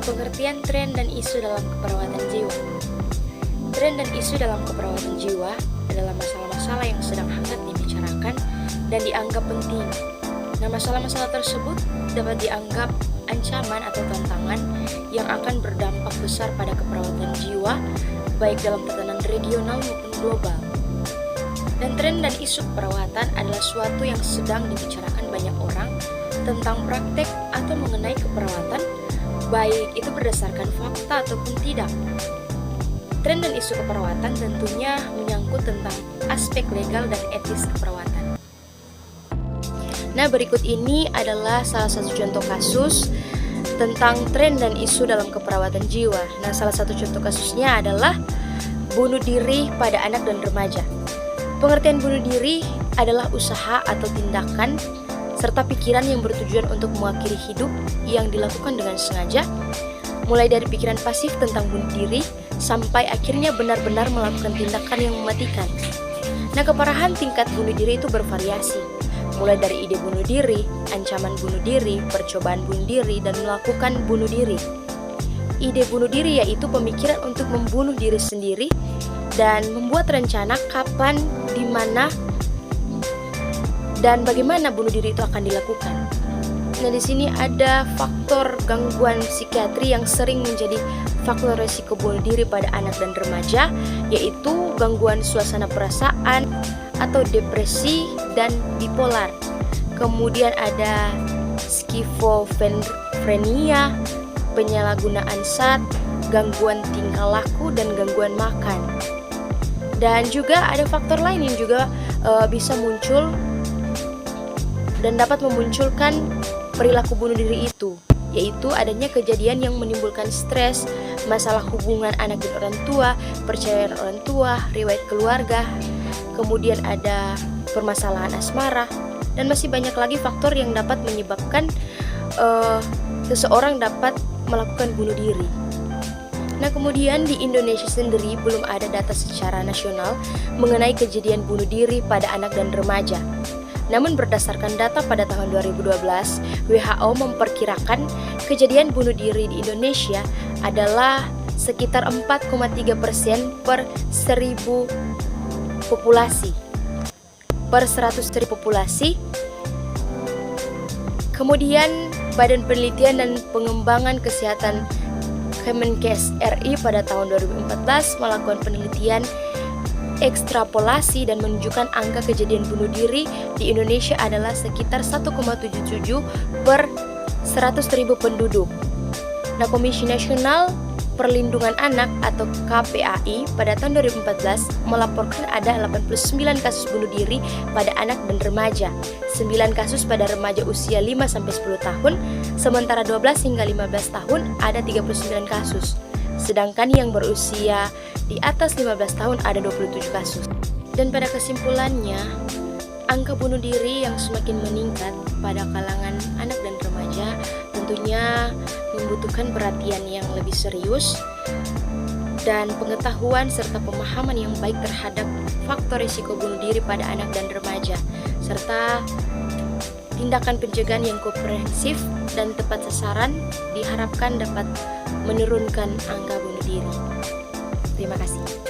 Pengertian tren dan isu dalam keperawatan jiwa. Tren dan isu dalam keperawatan jiwa adalah masalah-masalah yang sedang hangat dibicarakan dan dianggap penting. Nah, masalah-masalah tersebut dapat dianggap ancaman atau tantangan yang akan berdampak besar pada keperawatan jiwa, baik dalam tatanan regional maupun global. Dan tren dan isu keperawatan adalah suatu yang sedang dibicarakan banyak orang tentang praktek atau mengenai keperawatan, baik itu berdasarkan fakta ataupun tidak. Tren dan isu keperawatan tentunya menyangkut tentang aspek legal dan etis keperawatan. Nah, berikut ini adalah salah satu contoh kasus tentang tren dan isu dalam keperawatan jiwa. Nah, salah satu contoh kasusnya adalah bunuh diri pada anak dan remaja. Pengertian bunuh diri adalah usaha atau tindakan serta pikiran yang bertujuan untuk mengakhiri hidup yang dilakukan dengan sengaja, mulai dari pikiran pasif tentang bunuh diri sampai akhirnya benar-benar melakukan tindakan yang mematikan. Nah, keparahan tingkat bunuh diri itu bervariasi, mulai dari ide bunuh diri, ancaman bunuh diri, percobaan bunuh diri, dan melakukan bunuh diri. Ide bunuh diri yaitu pemikiran untuk membunuh diri sendiri dan membuat rencana kapan, di mana, dan bagaimana bunuh diri itu akan dilakukan. Nah, di sini ada faktor gangguan psikiatri yang sering menjadi faktor resiko bunuh diri pada anak dan remaja, yaitu gangguan suasana perasaan atau depresi dan bipolar. Kemudian ada skizofrenia, penyalahgunaan zat, gangguan tingkah laku, dan gangguan makan. Dan juga ada faktor lain yang juga bisa muncul dan dapat memunculkan perilaku bunuh diri itu, yaitu adanya kejadian yang menimbulkan stres, masalah hubungan anak dan orang tua, perceraian orang tua, riwayat keluarga, kemudian ada permasalahan asmara, dan masih banyak lagi faktor yang dapat menyebabkan seseorang dapat melakukan bunuh diri. Nah, kemudian di Indonesia sendiri belum ada data secara nasional mengenai kejadian bunuh diri pada anak dan remaja. Namun berdasarkan data pada tahun 2012, WHO memperkirakan kejadian bunuh diri di Indonesia adalah sekitar 4,3% per 100.000 populasi. Per 100.000 populasi. Kemudian Badan Penelitian dan Pengembangan Kesehatan Kemenkes RI pada tahun 2014 melakukan penelitian ekstrapolasi dan menunjukkan angka kejadian bunuh diri di Indonesia adalah sekitar 1,77 per 100.000 penduduk. Nah, Komisi Nasional Perlindungan Anak atau KPAI pada tahun 2014 melaporkan ada 89 kasus bunuh diri pada anak dan remaja, 9 kasus pada remaja usia 5-10 tahun, sementara 12 hingga 15 tahun ada 39 kasus. Sedangkan yang berusia di atas 15 tahun ada 27 kasus. Dan pada kesimpulannya, angka bunuh diri yang semakin meningkat pada kalangan anak dan remaja tentunya membutuhkan perhatian yang lebih serius dan pengetahuan serta pemahaman yang baik terhadap faktor risiko bunuh diri pada anak dan remaja, serta tindakan pencegahan yang komprehensif dan tepat sasaran diharapkan dapat menurunkan angka bunuh diri. Terima kasih.